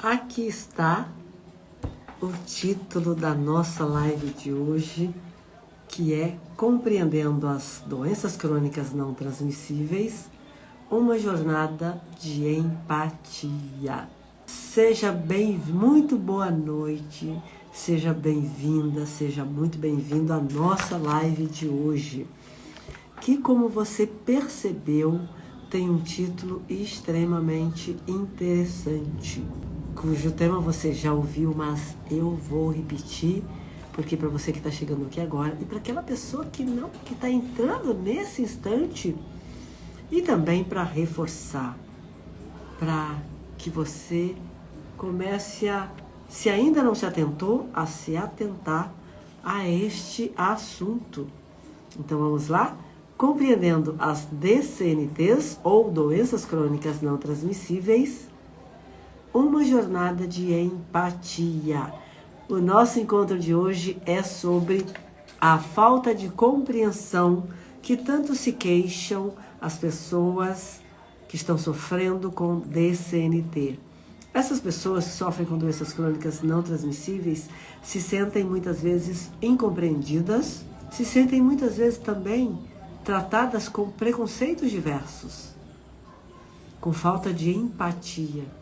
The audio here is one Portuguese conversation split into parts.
Aqui está o título da nossa live de hoje, que é Compreendendo as Doenças Crônicas Não Transmissíveis, uma jornada de empatia. Seja muito boa noite, seja bem-vinda, seja muito bem-vindo à nossa live de hoje, que, como você percebeu, tem um título extremamente interessante, cujo tema você já ouviu, mas eu vou repetir, porque para você que está chegando aqui agora e para aquela pessoa que está entrando nesse instante, e também para reforçar, para que você comece a, se ainda não se atentou, a se atentar a este assunto. Então vamos lá? Compreendendo as DCNTs, ou doenças crônicas não transmissíveis, uma jornada de empatia. O nosso encontro de hoje é sobre a falta de compreensão que tanto se queixam as pessoas que estão sofrendo com DCNT. Essas pessoas que sofrem com doenças crônicas não transmissíveis se sentem muitas vezes incompreendidas, se sentem muitas vezes também tratadas com preconceitos diversos, com falta de empatia.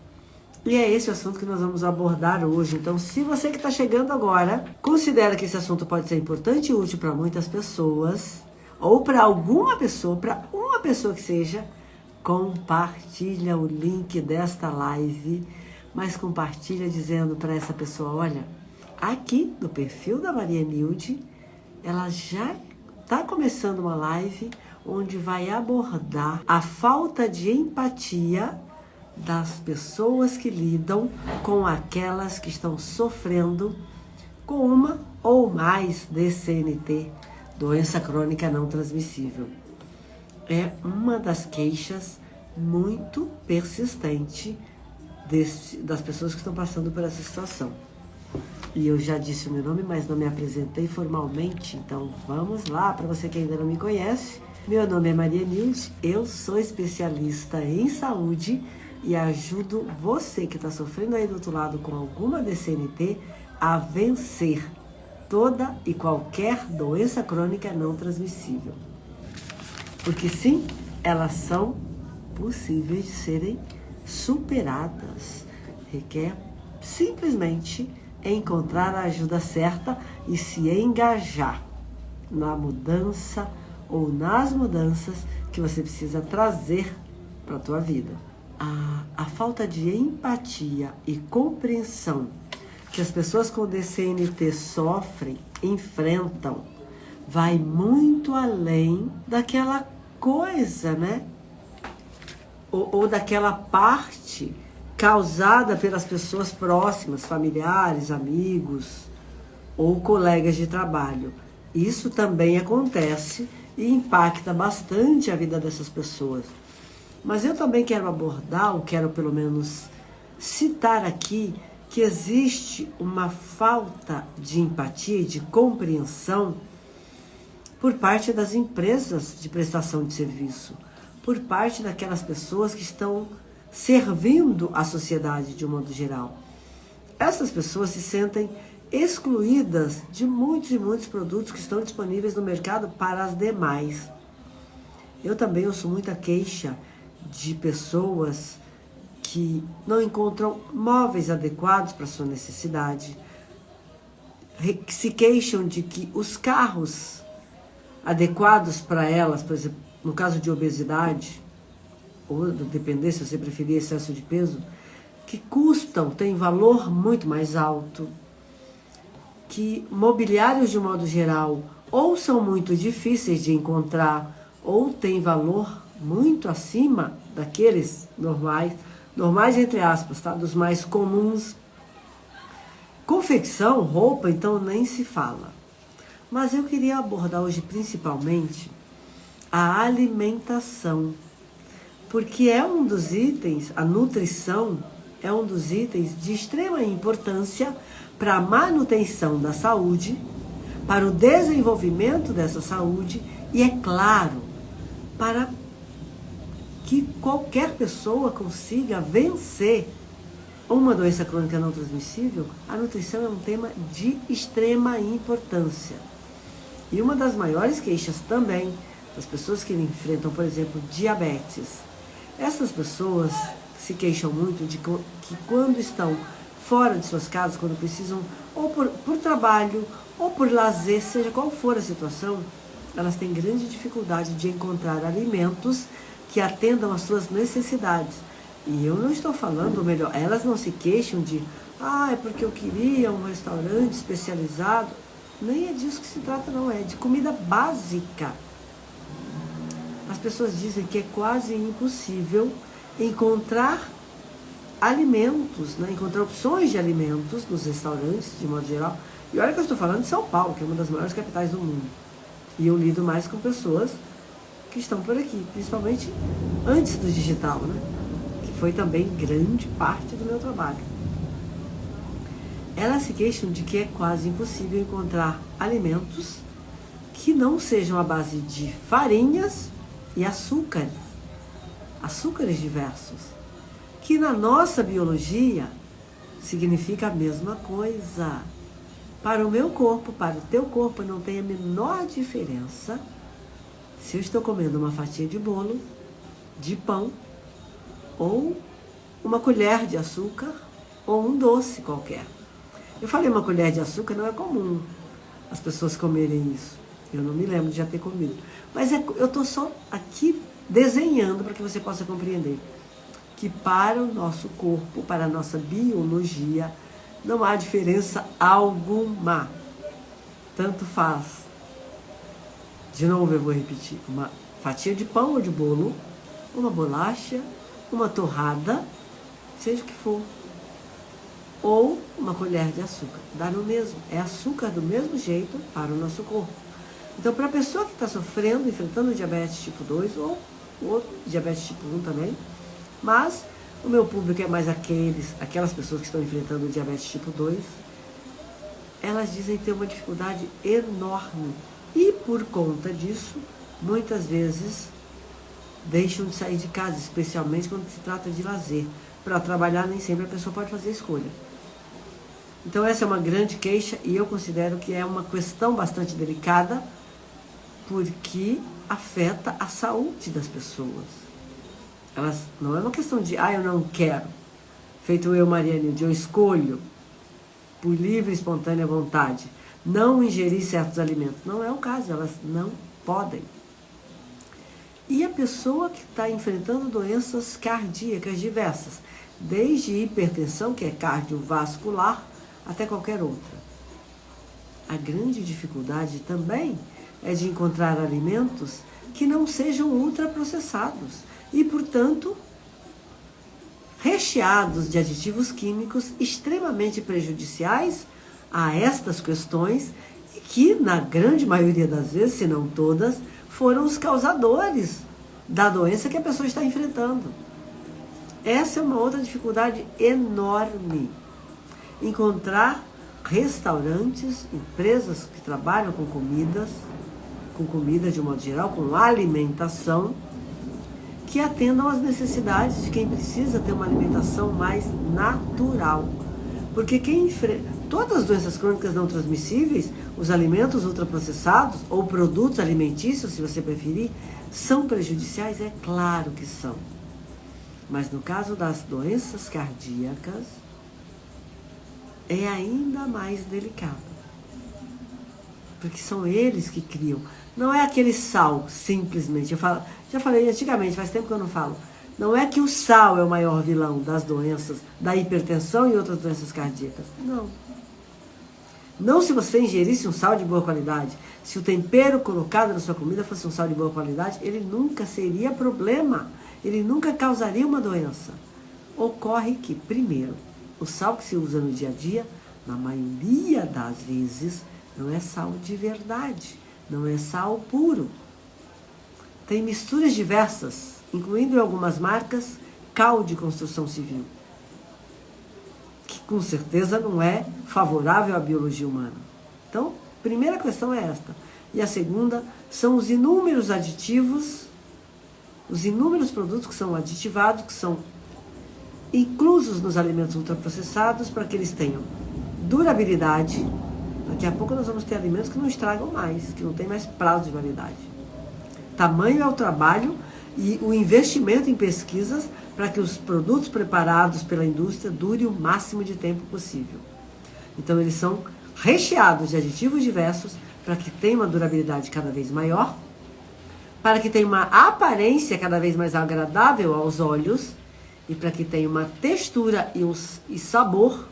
E é esse o assunto que nós vamos abordar hoje. Então, se você que está chegando agora considera que esse assunto pode ser importante e útil para muitas pessoas, ou para alguma pessoa, para uma pessoa que seja, compartilha o link desta live, mas compartilha dizendo para essa pessoa: olha, aqui no perfil da Maria Nilde, ela já está começando uma live onde vai abordar a falta de empatia das pessoas que lidam com aquelas que estão sofrendo com uma ou mais DCNT, doença crônica não transmissível. É uma das queixas muito persistente das pessoas que estão passando por essa situação. E eu já disse o meu nome, mas não me apresentei formalmente, então vamos lá, para você que ainda não me conhece. Meu nome é Maria Nilde, eu sou especialista em saúde e ajudo você que está sofrendo aí do outro lado com alguma DCNT a vencer toda e qualquer doença crônica não transmissível. Porque sim, elas são possíveis de serem superadas. Requer simplesmente encontrar a ajuda certa e se engajar na mudança ou nas mudanças que você precisa trazer para a tua vida. A falta de empatia e compreensão que as pessoas com DCNT sofrem, enfrentam, vai muito além daquela coisa, né? Ou daquela parte causada pelas pessoas próximas, familiares, amigos ou colegas de trabalho. Isso também acontece e impacta bastante a vida dessas pessoas. Mas eu também quero abordar, ou quero pelo menos citar aqui, que existe uma falta de empatia e de compreensão por parte das empresas de prestação de serviço, por parte daquelas pessoas que estão servindo a sociedade de um modo geral. Essas pessoas se sentem excluídas de muitos e muitos produtos que estão disponíveis no mercado para as demais. Eu também ouço muita queixa de pessoas que não encontram móveis adequados para sua necessidade, que se queixam de que os carros adequados para elas, por exemplo, no caso de obesidade, ou dependência, se você preferir excesso de peso, que custam, têm valor muito mais alto, que mobiliários de modo geral ou são muito difíceis de encontrar, ou têm valor muito acima daqueles normais entre aspas, tá? Dos mais comuns. Confecção, roupa, então nem se fala. Mas eu queria abordar hoje principalmente a alimentação, porque é um dos itens, a nutrição é um dos itens de extrema importância para a manutenção da saúde, para o desenvolvimento dessa saúde e, é claro, para que qualquer pessoa consiga vencer uma doença crônica não transmissível, a nutrição é um tema de extrema importância. E uma das maiores queixas também das pessoas que enfrentam, por exemplo, diabetes. Essas pessoas se queixam muito de que quando estão fora de suas casas, quando precisam, ou por trabalho, ou por lazer, seja qual for a situação, elas têm grande dificuldade de encontrar alimentos que atendam às suas necessidades. E eu não estou falando, ou melhor, elas não se queixam de, é porque eu queria um restaurante especializado. Nem é disso que se trata, não é de comida básica. As pessoas dizem que é quase impossível encontrar alimentos, né? Encontrar opções de alimentos nos restaurantes, de modo geral. E olha que eu estou falando de São Paulo, que é uma das maiores capitais do mundo. E eu lido mais com pessoas que estão por aqui, principalmente antes do digital, né? Que foi também grande parte do meu trabalho. Elas se queixam de que é quase impossível encontrar alimentos que não sejam à base de farinhas e açúcares diversos, que na nossa biologia significa a mesma coisa. Para o meu corpo, para o teu corpo, não tem a menor diferença se eu estou comendo uma fatia de bolo, de pão, ou uma colher de açúcar, ou um doce qualquer. Eu falei uma colher de açúcar, não é comum as pessoas comerem isso. Eu não me lembro de já ter comido. Mas eu estou só aqui desenhando para que você possa compreender que para o nosso corpo, para a nossa biologia, não há diferença alguma. Tanto faz. De novo eu vou repetir. Uma fatia de pão ou de bolo, uma bolacha, uma torrada, seja o que for. Ou uma colher de açúcar. Dá no mesmo. É açúcar do mesmo jeito para o nosso corpo. Então, para a pessoa que está sofrendo, enfrentando diabetes tipo 2, ou outro, diabetes tipo 1 também, mas o meu público é mais aquelas pessoas que estão enfrentando diabetes tipo 2, elas dizem ter uma dificuldade enorme. E por conta disso, muitas vezes deixam de sair de casa, especialmente quando se trata de lazer. Para trabalhar, nem sempre a pessoa pode fazer escolha. Então essa é uma grande queixa e eu considero que é uma questão bastante delicada, porque afeta a saúde das pessoas. Elas, não é uma questão de, eu não quero, feito eu, Mariane, de eu escolho, por livre e espontânea vontade, não ingerir certos alimentos. Não é o caso, elas não podem. E a pessoa que está enfrentando doenças cardíacas diversas, desde hipertensão, que é cardiovascular, até qualquer outra. A grande dificuldade também é de encontrar alimentos que não sejam ultraprocessados e, portanto, recheados de aditivos químicos extremamente prejudiciais a estas questões e que, na grande maioria das vezes, se não todas, foram os causadores da doença que a pessoa está enfrentando. Essa é uma outra dificuldade enorme. Encontrar restaurantes, empresas que trabalham com comida de um modo geral, com alimentação, que atendam às necessidades de quem precisa ter uma alimentação mais natural. Porque todas as doenças crônicas não transmissíveis, os alimentos ultraprocessados ou produtos alimentícios, se você preferir, são prejudiciais? É claro que são. Mas no caso das doenças cardíacas, é ainda mais delicado. Porque são eles que criam. Não é aquele sal, simplesmente. Já falei antigamente, faz tempo que eu não falo. Não é que o sal é o maior vilão das doenças, da hipertensão e outras doenças cardíacas. Não. Não se você ingerisse um sal de boa qualidade. Se o tempero colocado na sua comida fosse um sal de boa qualidade, ele nunca seria problema. Ele nunca causaria uma doença. Ocorre que, primeiro, o sal que se usa no dia a dia, na maioria das vezes, não é sal de verdade. Não é sal puro. Tem misturas diversas, incluindo em algumas marcas, cal de construção civil, que com certeza não é favorável à biologia humana. Então, primeira questão é esta. E a segunda são os inúmeros aditivos, os inúmeros produtos que são aditivados, que são inclusos nos alimentos ultraprocessados, para que eles tenham durabilidade. Daqui a pouco nós vamos ter alimentos que não estragam mais, que não tem mais prazo de validade. Tamanho é o trabalho e o investimento em pesquisas para que os produtos preparados pela indústria durem o máximo de tempo possível. Então eles são recheados de aditivos diversos para que tenha uma durabilidade cada vez maior, para que tenha uma aparência cada vez mais agradável aos olhos e para que tenha uma textura e sabor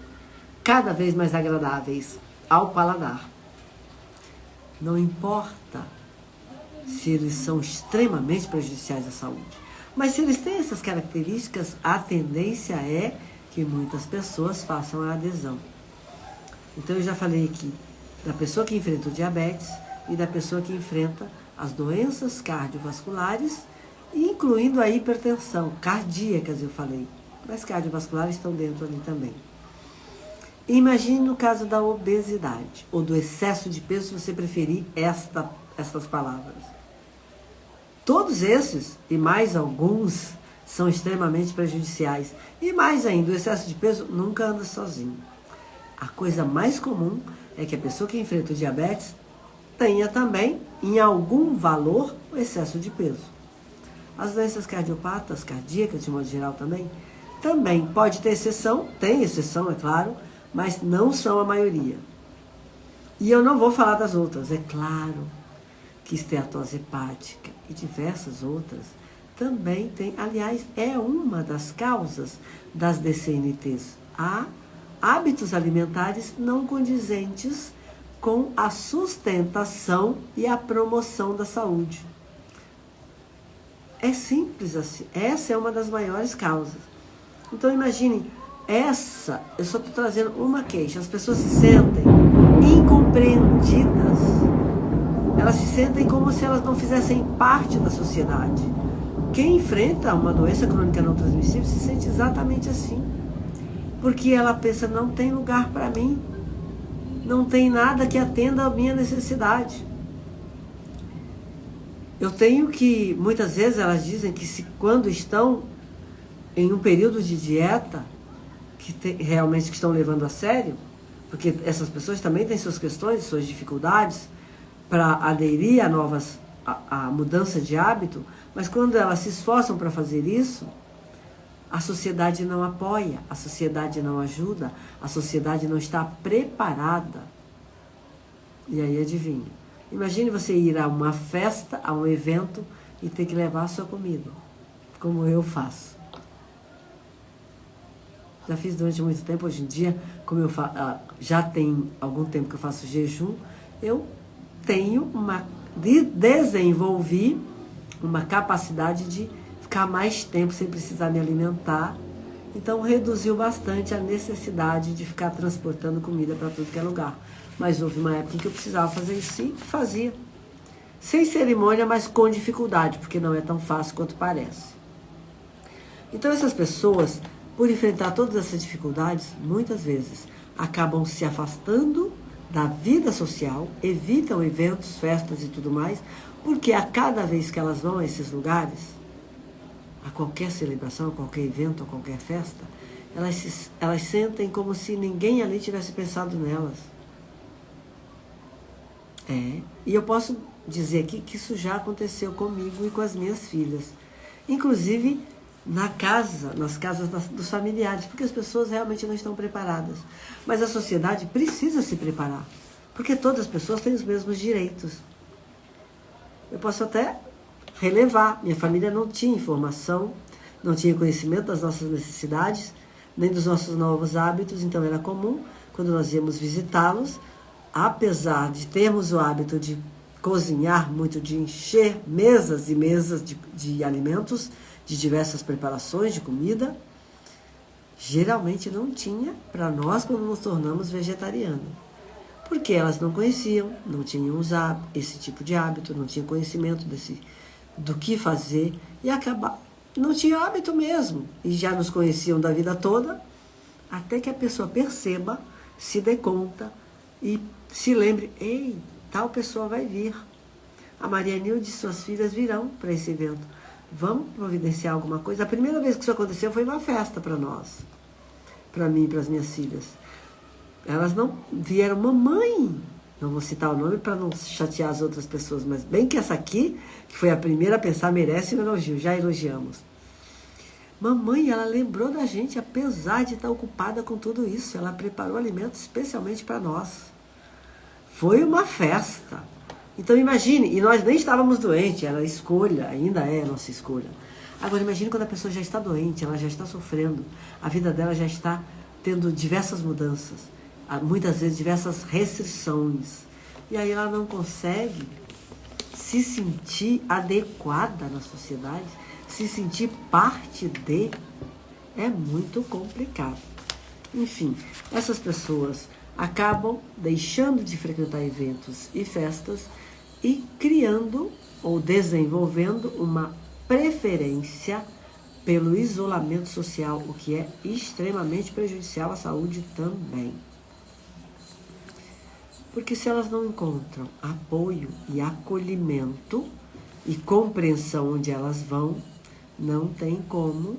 cada vez mais agradáveis ao paladar. Não importa se eles são extremamente prejudiciais à saúde, mas se eles têm essas características, a tendência é que muitas pessoas façam a adesão. Então eu já falei aqui da pessoa que enfrenta o diabetes e da pessoa que enfrenta as doenças cardiovasculares, incluindo a hipertensão, cardíacas eu falei, mas cardiovasculares estão dentro ali também. Imagine no caso da obesidade, ou do excesso de peso, se você preferir estas palavras. Todos esses, e mais alguns, são extremamente prejudiciais. E mais ainda, o excesso de peso nunca anda sozinho. A coisa mais comum é que a pessoa que enfrenta o diabetes tenha também, em algum valor, o excesso de peso. As doenças cardiopatas, cardíacas, de modo geral também pode ter exceção, tem exceção, é claro, mas não são a maioria. E eu não vou falar das outras, é claro que esteatose hepática e diversas outras também tem, aliás, é uma das causas das DCNTs. Há hábitos alimentares não condizentes com a sustentação e a promoção da saúde. É simples assim. Essa é uma das maiores causas. Então imagine, eu só estou trazendo uma queixa. As pessoas se sentem incompreendidas. Elas se sentem como se elas não fizessem parte da sociedade. Quem enfrenta uma doença crônica não transmissível se sente exatamente assim. Porque ela pensa, não tem lugar para mim. Não tem nada que atenda à minha necessidade. Eu tenho que, muitas vezes elas dizem que quando estão em um período de dieta, realmente que estão levando a sério, porque essas pessoas também têm suas questões, suas dificuldades para aderir a mudança de hábito, mas quando elas se esforçam para fazer isso, a sociedade não apoia, a sociedade não ajuda, a sociedade não está preparada. E aí adivinha? Imagine você ir a uma festa, a um evento e ter que levar a sua comida, como eu faço. Já fiz durante muito tempo, hoje em dia, como eu já tem algum tempo que eu faço jejum, eu desenvolvi uma capacidade de ficar mais tempo sem precisar me alimentar. Então reduziu bastante a necessidade de ficar transportando comida para tudo que é lugar. Mas houve uma época em que eu precisava fazer isso e fazia. Sem cerimônia, mas com dificuldade, porque não é tão fácil quanto parece. Então essas pessoas, por enfrentar todas essas dificuldades, muitas vezes acabam se afastando da vida social, evitam eventos, festas e tudo mais, porque a cada vez que elas vão a esses lugares, a qualquer celebração, a qualquer evento, a qualquer festa, elas sentem como se ninguém ali tivesse pensado nelas. E eu posso dizer aqui que isso já aconteceu comigo e com as minhas filhas. Inclusive nas casas dos familiares, porque as pessoas realmente não estão preparadas. Mas a sociedade precisa se preparar, porque todas as pessoas têm os mesmos direitos. Eu posso até relevar, minha família não tinha informação, não tinha conhecimento das nossas necessidades, nem dos nossos novos hábitos, então era comum, quando nós íamos visitá-los, apesar de termos o hábito de cozinhar muito, de encher mesas e mesas de alimentos, de diversas preparações de comida, geralmente não tinha para nós quando nos tornamos vegetarianos. Porque elas não conheciam, não tinham usado esse tipo de hábito, não tinham conhecimento do que fazer e não tinham hábito mesmo. E já nos conheciam da vida toda, até que a pessoa perceba, se dê conta e se lembre, ei, tal pessoa vai vir. A Maria Nilde e suas filhas virão para esse evento. Vamos providenciar alguma coisa. A primeira vez que isso aconteceu foi uma festa para nós. Para mim e para as minhas filhas. Elas não vieram, mamãe, não vou citar o nome para não chatear as outras pessoas, mas bem que essa aqui, que foi a primeira a pensar, merece um elogio, já elogiamos. Mamãe, ela lembrou da gente, apesar de estar ocupada com tudo isso, ela preparou alimentos especialmente para nós. Foi uma festa. Então imagine, e nós nem estávamos doentes, era escolha, ainda é nossa escolha. Agora imagine quando a pessoa já está doente, ela já está sofrendo, a vida dela já está tendo diversas mudanças, muitas vezes diversas restrições. E aí ela não consegue se sentir adequada na sociedade, se sentir parte de, é muito complicado. Enfim, essas pessoas acabam deixando de frequentar eventos e festas e criando ou desenvolvendo uma preferência pelo isolamento social, o que é extremamente prejudicial à saúde também. Porque se elas não encontram apoio e acolhimento e compreensão onde elas vão, não tem como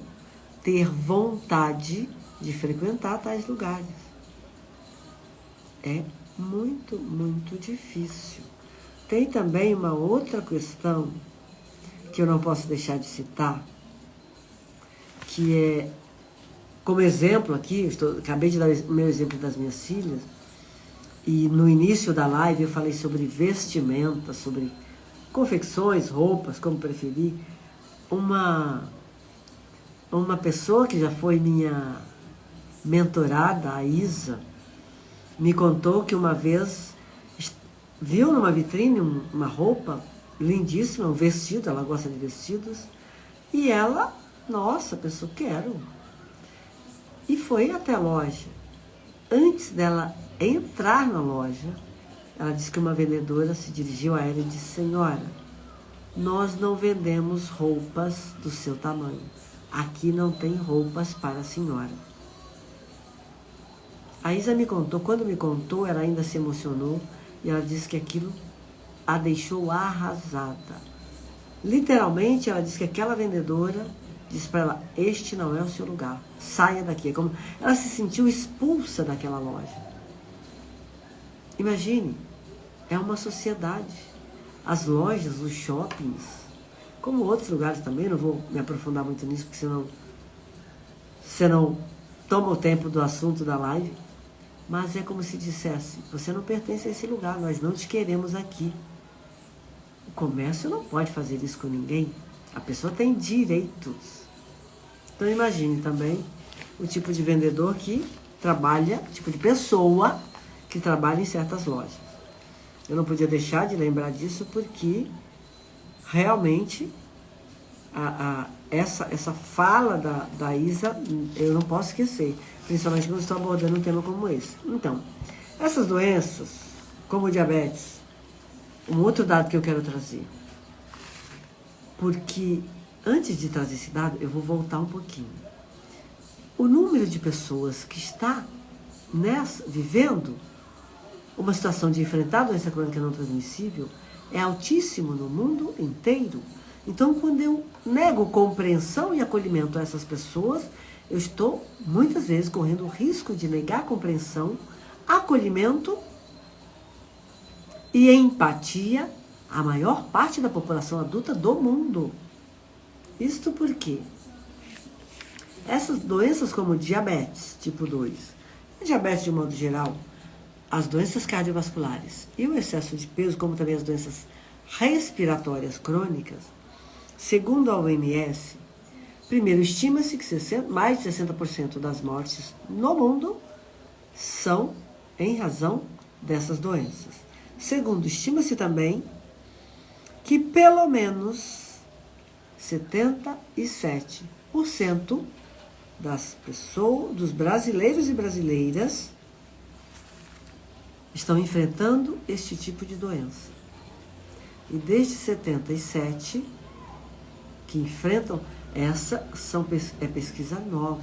ter vontade de frequentar tais lugares. É muito, muito difícil. Tem também uma outra questão que eu não posso deixar de citar, que é, como exemplo aqui, acabei de dar o meu exemplo das minhas filhas, e no início da live eu falei sobre vestimenta, sobre confecções, roupas, como preferir. Uma pessoa que já foi minha mentorada, a Isa, me contou que uma vez viu numa vitrine uma roupa lindíssima, um vestido, ela gosta de vestidos, e ela, nossa, pensou, quero. E foi até a loja. Antes dela entrar na loja, ela disse que uma vendedora se dirigiu a ela e disse, senhora, nós não vendemos roupas do seu tamanho. Aqui não tem roupas para a senhora. A Isa me contou, quando me contou, ela ainda se emocionou e ela disse que aquilo a deixou arrasada. Literalmente, ela disse que aquela vendedora disse para ela, este não é o seu lugar, saia daqui. Como ela se sentiu expulsa daquela loja. Imagine, é uma sociedade. As lojas, os shoppings, como outros lugares também, não vou me aprofundar muito nisso, porque senão você não toma o tempo do assunto da live, mas é como se dissesse, você não pertence a esse lugar, nós não te queremos aqui. O comércio não pode fazer isso com ninguém, a pessoa tem direitos. Então imagine também o tipo de vendedor que trabalha, tipo de pessoa que trabalha em certas lojas. Eu não podia deixar de lembrar disso porque realmente essa fala da Isa eu não posso esquecer, principalmente quando estou abordando um tema como esse. Então, essas doenças, como o diabetes, um outro dado que eu quero trazer, porque antes de trazer esse dado, eu vou voltar um pouquinho. O número de pessoas que está vivendo uma situação de enfrentar a doença crônica não transmissível é altíssimo no mundo inteiro. Então, quando eu nego compreensão e acolhimento a essas pessoas, eu estou, muitas vezes, correndo o risco de negar compreensão, acolhimento e empatia à maior parte da população adulta do mundo. Isto porque essas doenças como diabetes tipo 2, diabetes de modo geral, as doenças cardiovasculares e o excesso de peso, como também as doenças respiratórias crônicas, segundo a OMS, primeiro, estima-se que mais de 60% das mortes no mundo são em razão dessas doenças. Segundo, estima-se também que pelo menos 77% das pessoas, dos brasileiros e brasileiras, estão enfrentando este tipo de doença. E desde 77 que enfrentam, essa é pesquisa nova.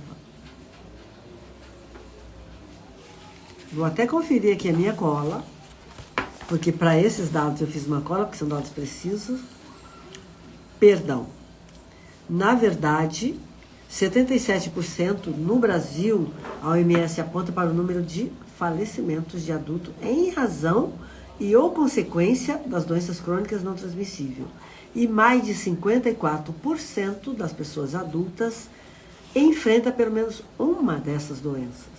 Vou até conferir aqui a minha cola, porque para esses dados eu fiz uma cola, porque são dados precisos. Perdão. Na verdade, 77% no Brasil, a OMS aponta para o número de falecimentos de adulto em razão e ou consequência das doenças crônicas não transmissíveis. E mais de 54% das pessoas adultas enfrenta pelo menos uma dessas doenças.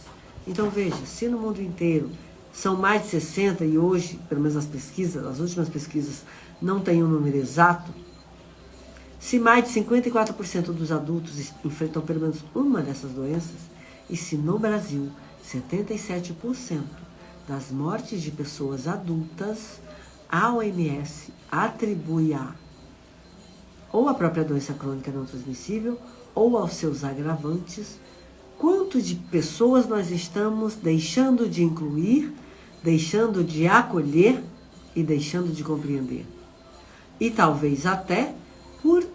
Então veja, se no mundo inteiro são mais de 60 e hoje, pelo menos as pesquisas, as últimas pesquisas não têm um número exato, se mais de 54% dos adultos enfrentam pelo menos uma dessas doenças, e se no Brasil 77% das mortes de pessoas adultas, a OMS atribui ou a própria doença crônica não transmissível ou aos seus agravantes, quanto de pessoas nós estamos deixando de incluir, deixando de acolher e deixando de compreender. E talvez até por,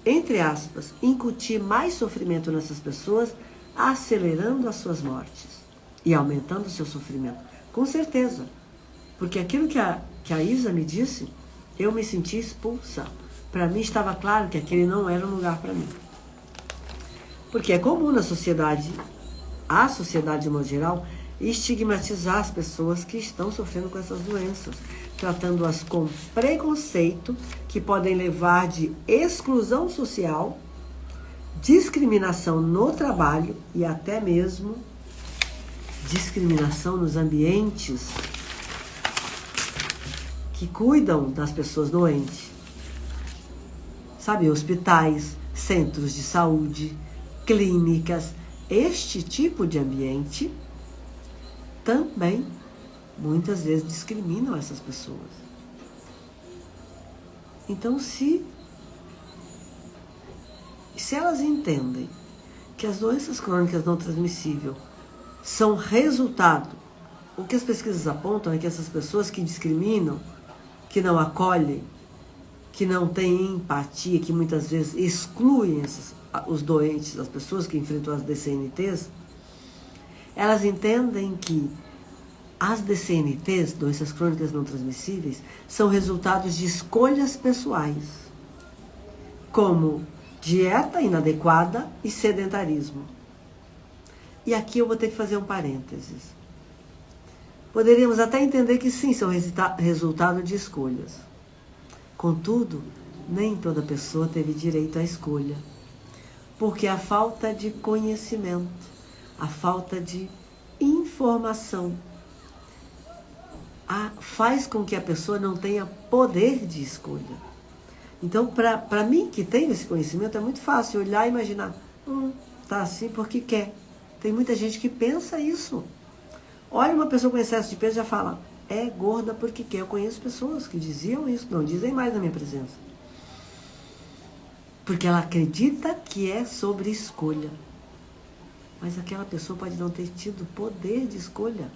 entre aspas, incutir mais sofrimento nessas pessoas, acelerando as suas mortes e aumentando o seu sofrimento. Com certeza. Porque aquilo que a Isa me disse, eu me senti expulsa. Para mim estava claro que aquele não era um lugar para mim. Porque é comum na sociedade, a sociedade de modo geral, estigmatizar as pessoas que estão sofrendo com essas doenças, tratando-as com preconceito, que podem levar de exclusão social, discriminação no trabalho e até mesmo discriminação nos ambientes que cuidam das pessoas doentes. Sabe, hospitais, centros de saúde, clínicas, este tipo de ambiente também muitas vezes discriminam essas pessoas. Então, se elas entendem que as doenças crônicas não transmissíveis são resultado, o que as pesquisas apontam é que essas pessoas que discriminam, que não acolhem, que não têm empatia, que muitas vezes excluem os doentes, as pessoas que enfrentam as DCNTs, elas entendem que as DCNTs, doenças crônicas não transmissíveis, são resultados de escolhas pessoais, como dieta inadequada e sedentarismo. E aqui eu vou ter que fazer um parênteses. Poderíamos até entender que sim, são resultado de escolhas. Contudo, nem toda pessoa teve direito à escolha, porque a falta de conhecimento, a falta de informação, faz com que a pessoa não tenha poder de escolha. Então, para mim, que tenho esse conhecimento, é muito fácil olhar e imaginar, tá assim porque quer. Tem muita gente que pensa isso. Olha uma pessoa com excesso de peso e já fala, é gorda porque quer. Eu conheço pessoas que diziam isso, não dizem mais na minha presença. Porque ela acredita que é sobre escolha. Mas aquela pessoa pode não ter tido poder de escolha.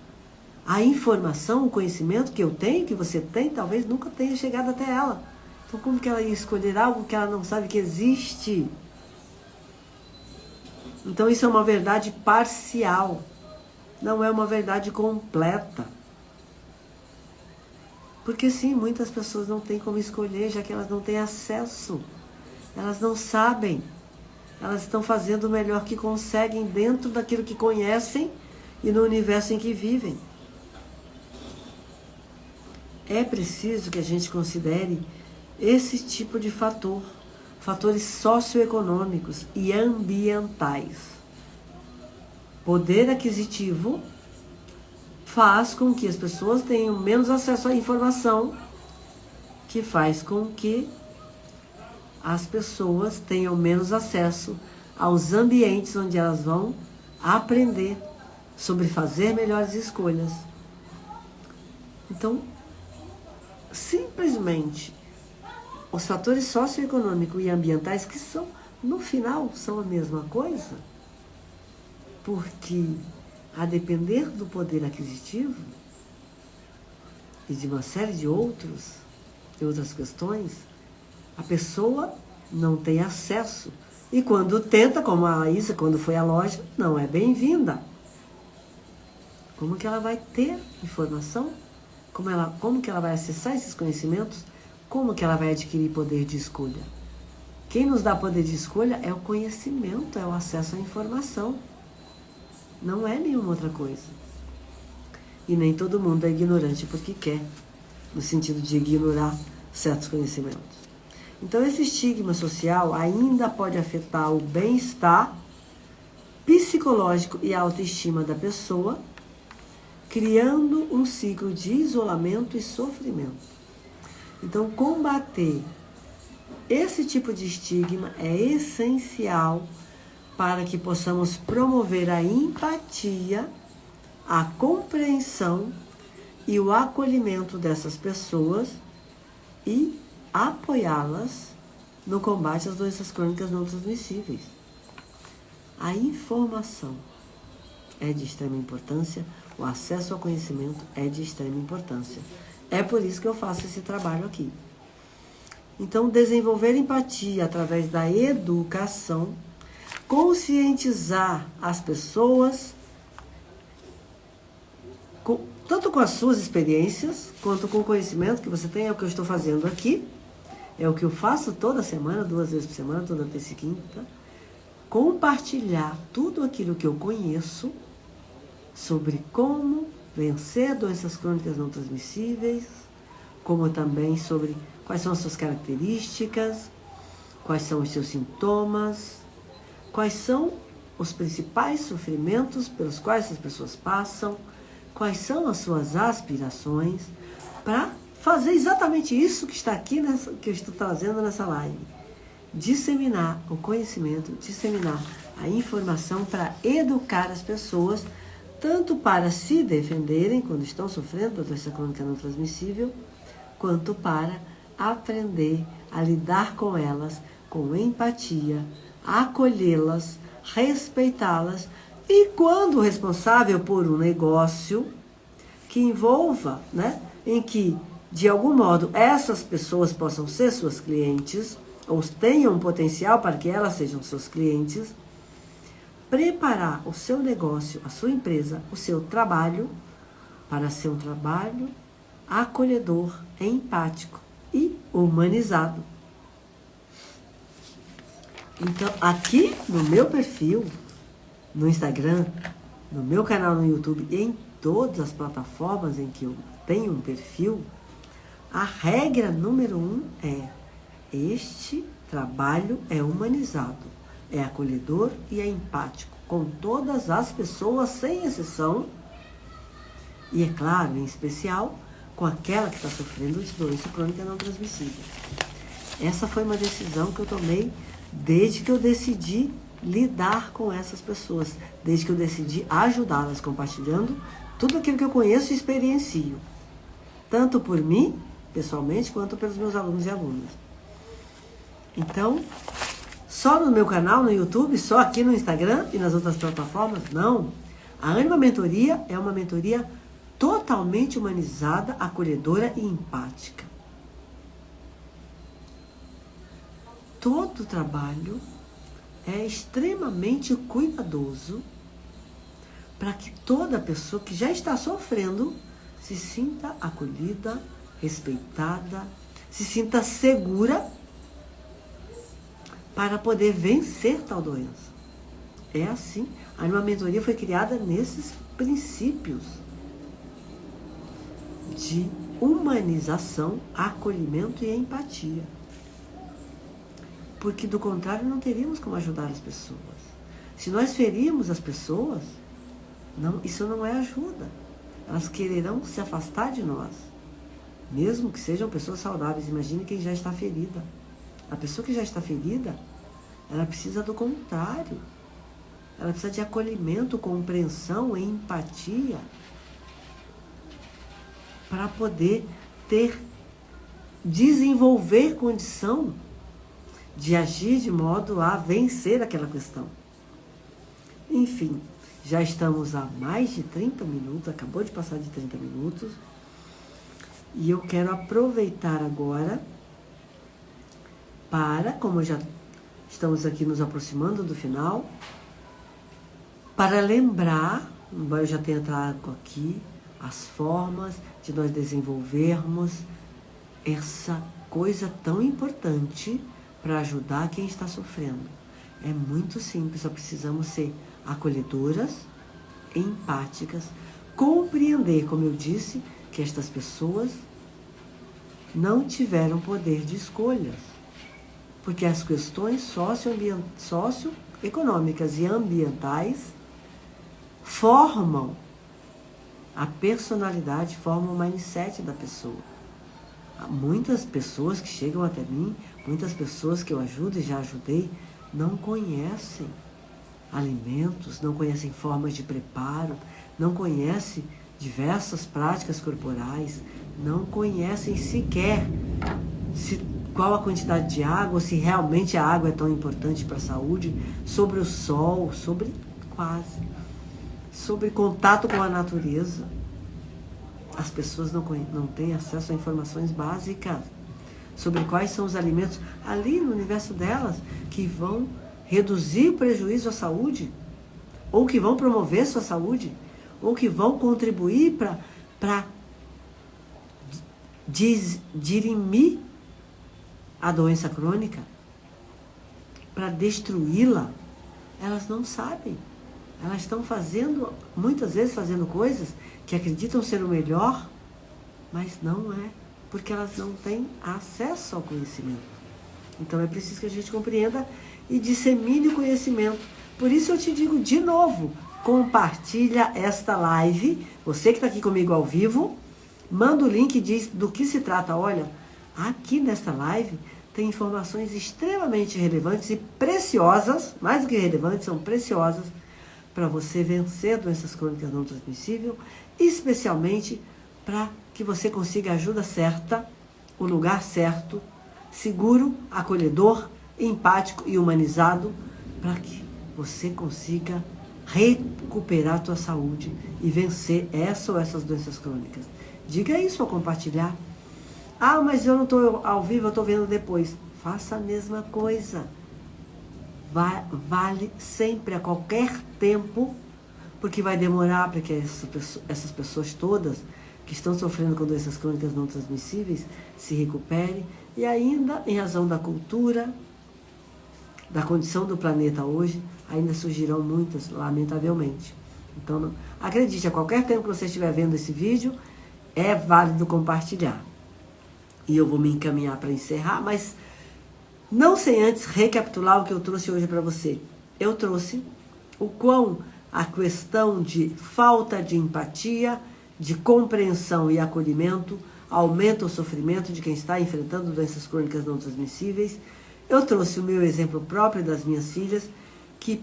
A informação, o conhecimento que eu tenho, que você tem, talvez nunca tenha chegado até ela. Então como que ela ia escolher algo que ela não sabe que existe? Então isso é uma verdade parcial. Não é uma verdade completa. Porque sim, muitas pessoas não têm como escolher, já que elas não têm acesso. Elas não sabem. Elas estão fazendo o melhor que conseguem dentro daquilo que conhecem e no universo em que vivem. É preciso que a gente considere esse tipo de fator, fatores socioeconômicos e ambientais. Poder aquisitivo faz com que as pessoas tenham menos acesso à informação, que faz com que as pessoas tenham menos acesso aos ambientes onde elas vão aprender sobre fazer melhores escolhas. Então, simplesmente, os fatores socioeconômicos e ambientais, que são, no final, são a mesma coisa, porque, a depender do poder aquisitivo e de uma série de outras questões, a pessoa não tem acesso. E quando tenta, como a Isa, quando foi à loja, não é bem-vinda. Como que ela vai ter informação? Como que ela vai acessar esses conhecimentos? Como que ela vai adquirir poder de escolha? Quem nos dá poder de escolha é o conhecimento, é o acesso à informação. Não é nenhuma outra coisa. E nem todo mundo é ignorante porque quer, no sentido de ignorar certos conhecimentos. Então, esse estigma social ainda pode afetar o bem-estar psicológico e a autoestima da pessoa, criando um ciclo de isolamento e sofrimento. Então, combater esse tipo de estigma é essencial para que possamos promover a empatia, a compreensão e o acolhimento dessas pessoas e apoiá-las no combate às doenças crônicas não transmissíveis. A informação é de extrema importância, o acesso ao conhecimento é de extrema importância. É por isso que eu faço esse trabalho aqui. Então, desenvolver empatia através da educação, conscientizar as pessoas, tanto com as suas experiências, quanto com o conhecimento que você tem, é o que eu estou fazendo aqui, é o que eu faço toda semana, 2 vezes por semana, toda terça e quinta, compartilhar tudo aquilo que eu conheço sobre como vencer doenças crônicas não transmissíveis, como também sobre quais são as suas características, quais são os seus sintomas, quais são os principais sofrimentos pelos quais essas pessoas passam, quais são as suas aspirações, para fazer exatamente isso que está aqui, que eu estou trazendo nessa live. Disseminar o conhecimento, disseminar a informação para educar as pessoas, tanto para se defenderem quando estão sofrendo a doença crônica não transmissível, quanto para aprender a lidar com elas com empatia, acolhê-las, respeitá-las e, quando responsável por um negócio que envolva, em que, de algum modo, essas pessoas possam ser suas clientes, ou tenham um potencial para que elas sejam seus clientes, preparar o seu negócio, a sua empresa, o seu trabalho, para ser um trabalho acolhedor, empático e humanizado. Então, aqui no meu perfil, no Instagram, no meu canal no YouTube e em todas as plataformas em que eu tenho um perfil, a regra número 1 é: este trabalho é humanizado, é acolhedor e é empático com todas as pessoas, sem exceção, e é claro, em especial, com aquela que está sofrendo de doença crônica não transmissível. Essa foi uma decisão que eu tomei desde que eu decidi lidar com essas pessoas, desde que eu decidi ajudá-las, compartilhando tudo aquilo que eu conheço e experiencio, tanto por mim, pessoalmente, quanto pelos meus alunos e alunas. Então, só no meu canal, no YouTube, só aqui no Instagram e nas outras plataformas? Não. A Ânima Mentoria é uma mentoria totalmente humanizada, acolhedora e empática. Todo o trabalho é extremamente cuidadoso para que toda pessoa que já está sofrendo se sinta acolhida, respeitada, se sinta segura para poder vencer tal doença. É assim. A Ânima Mentoria foi criada nesses princípios de humanização, acolhimento e empatia. Porque, do contrário, não teríamos como ajudar as pessoas. Se nós ferirmos as pessoas, isso não é ajuda. Elas quererão se afastar de nós. Mesmo que sejam pessoas saudáveis. Imagine quem já está ferida. A pessoa que já está ferida, ela precisa do contrário. Ela precisa de acolhimento, compreensão e empatia para poder desenvolver condição de agir de modo a vencer aquela questão. Enfim, já estamos há mais de 30 minutos, acabou de passar de 30 minutos, e eu quero aproveitar agora para, como já estamos aqui nos aproximando do final, para lembrar, embora eu já tenha trago aqui, as formas de nós desenvolvermos essa coisa tão importante para ajudar quem está sofrendo. É muito simples, só precisamos ser acolhedoras, empáticas, compreender, como eu disse, que estas pessoas não tiveram poder de escolhas, porque as questões socioeconômicas e ambientais formam a personalidade, formam o mindset da pessoa. Há muitas pessoas que chegam até mim, muitas pessoas que eu ajudo e já ajudei, não conhecem alimentos, não conhecem formas de preparo, não conhecem diversas práticas corporais, não conhecem sequer qual a quantidade de água, se realmente a água é tão importante para a saúde, sobre o sol, sobre contato com a natureza. As pessoas não têm acesso a informações básicas sobre quais são os alimentos ali no universo delas que vão reduzir o prejuízo à saúde, ou que vão promover sua saúde, ou que vão contribuir para dirimir a doença crônica, para destruí-la. Elas não sabem. Elas estão muitas vezes fazendo coisas que acreditam ser o melhor, mas não é, porque elas não têm acesso ao conhecimento. Então é preciso que a gente compreenda e dissemine o conhecimento. Por isso eu te digo de novo, compartilha esta live. Você que está aqui comigo ao vivo, manda o link e diz do que se trata. Olha, aqui nesta live tem informações extremamente relevantes e preciosas, mais do que relevantes, são preciosas, para você vencer doenças crônicas não transmissíveis, especialmente para que você consiga a ajuda certa, o lugar certo, seguro, acolhedor, empático e humanizado, para que você consiga recuperar a tua saúde e vencer essa ou essas doenças crônicas. Diga isso ao compartilhar. Ah, mas eu não estou ao vivo, eu estou vendo depois. Faça a mesma coisa. Vale sempre, a qualquer tempo, porque vai demorar para que essas pessoas todas que estão sofrendo com doenças crônicas não transmissíveis se recuperem, e ainda, em razão da cultura, da condição do planeta hoje, ainda surgirão muitas, lamentavelmente. Então, não, acredite, a qualquer tempo que você estiver vendo esse vídeo, é válido compartilhar. E eu vou me encaminhar para encerrar, mas não sem antes recapitular o que eu trouxe hoje para você. Eu trouxe o quão a questão de falta de empatia, de compreensão e acolhimento aumenta o sofrimento de quem está enfrentando doenças crônicas não transmissíveis. Eu trouxe o meu exemplo próprio das minhas filhas, que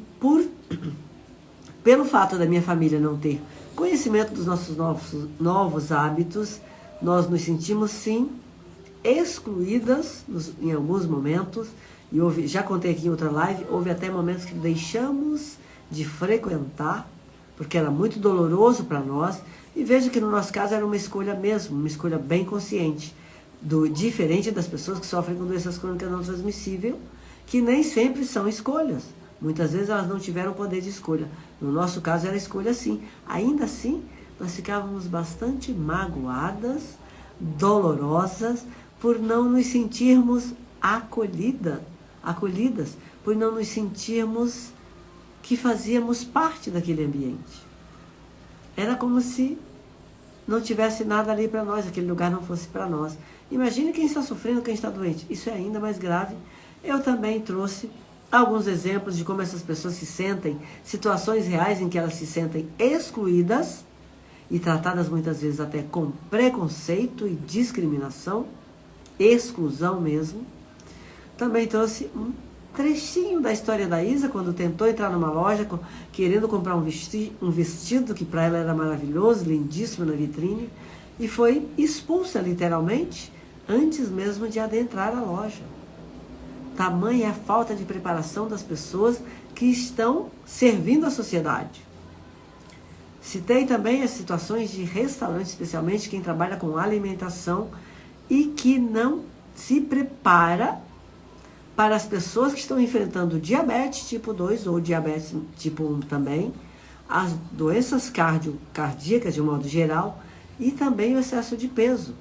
pelo fato da minha família não ter conhecimento dos nossos novos hábitos, nós nos sentimos, sim, excluídas em alguns momentos, e já contei aqui em outra live, houve até momentos que deixamos de frequentar, porque era muito doloroso para nós, e veja que no nosso caso era uma escolha mesmo, uma escolha bem consciente, diferente das pessoas que sofrem com doenças crônicas não transmissíveis, que nem sempre são escolhas. Muitas vezes elas não tiveram poder de escolha. No nosso caso era escolha sim. Ainda assim, nós ficávamos bastante magoadas, dolorosas, por não nos sentirmos acolhidas, por não nos sentirmos que fazíamos parte daquele ambiente. Era como se não tivesse nada ali para nós, aquele lugar não fosse para nós. Imagine quem está sofrendo, quem está doente. Isso é ainda mais grave. Eu também trouxe alguns exemplos de como essas pessoas se sentem, situações reais em que elas se sentem excluídas e tratadas muitas vezes até com preconceito e discriminação, exclusão mesmo. Também trouxe um trechinho da história da Isa, quando tentou entrar numa loja querendo comprar um vestido que para ela era maravilhoso, lindíssimo na vitrine, e foi expulsa literalmente antes mesmo de adentrar a loja. Tamanha é a falta de preparação das pessoas que estão servindo a sociedade. Citei também as situações de restaurante, especialmente quem trabalha com alimentação e que não se prepara para as pessoas que estão enfrentando diabetes tipo 2 ou diabetes tipo 1 também, as doenças cardíacas de modo geral e também o excesso de peso.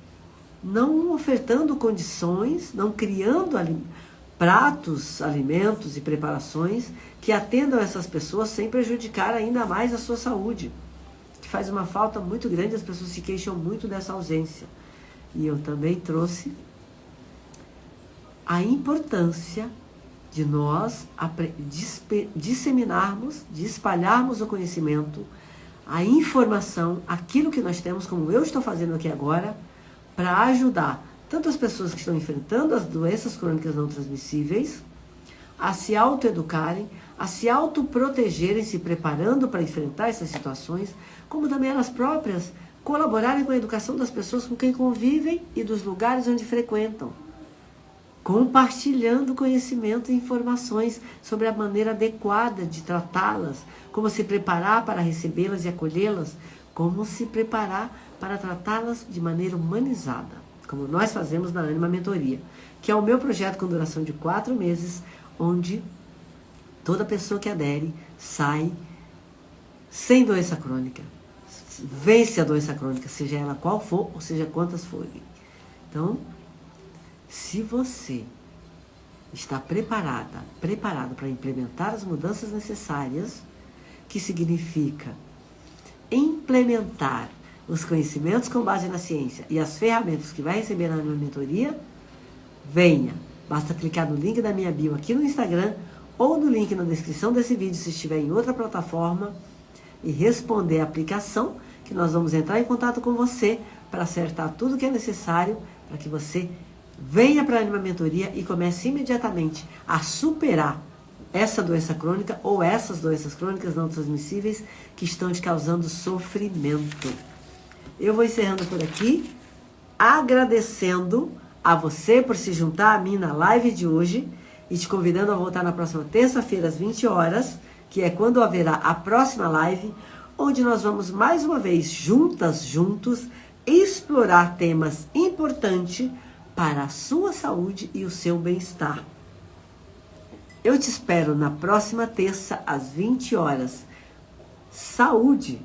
Não ofertando condições, não criando pratos, alimentos e preparações que atendam essas pessoas sem prejudicar ainda mais a sua saúde, que faz uma falta muito grande, as pessoas se queixam muito dessa ausência. E eu também trouxe a importância de nós disseminarmos, de espalharmos o conhecimento, a informação, aquilo que nós temos, como eu estou fazendo aqui agora, para ajudar tanto as pessoas que estão enfrentando as doenças crônicas não transmissíveis, a se autoeducarem, a se autoprotegerem, se preparando para enfrentar essas situações, como também elas próprias colaborarem com a educação das pessoas com quem convivem e dos lugares onde frequentam, compartilhando conhecimento e informações sobre a maneira adequada de tratá-las, como se preparar para recebê-las e acolhê-las, como se preparar para tratá-las de maneira humanizada, como nós fazemos na Ânima Mentoria, que é o meu projeto com duração de 4 meses, onde toda pessoa que adere sai sem doença crônica, vence a doença crônica, seja ela qual for, ou seja quantas forem. Então, se você está preparado para implementar as mudanças necessárias, que significa implementar os conhecimentos com base na ciência e as ferramentas que vai receber na minha mentoria, venha. Basta clicar no link da minha bio aqui no Instagram ou no link na descrição desse vídeo se estiver em outra plataforma e responder a aplicação, que nós vamos entrar em contato com você para acertar tudo que é necessário para que você venha para a Ânima Mentoria e comece imediatamente a superar essa doença crônica ou essas doenças crônicas não transmissíveis que estão te causando sofrimento. Eu vou encerrando por aqui, agradecendo a você por se juntar a mim na live de hoje e te convidando a voltar na próxima terça-feira às 20 horas, que é quando haverá a próxima live, onde nós vamos mais uma vez juntos, explorar temas importantes para a sua saúde e o seu bem-estar. Eu te espero na próxima terça, às 20 horas. Saúde!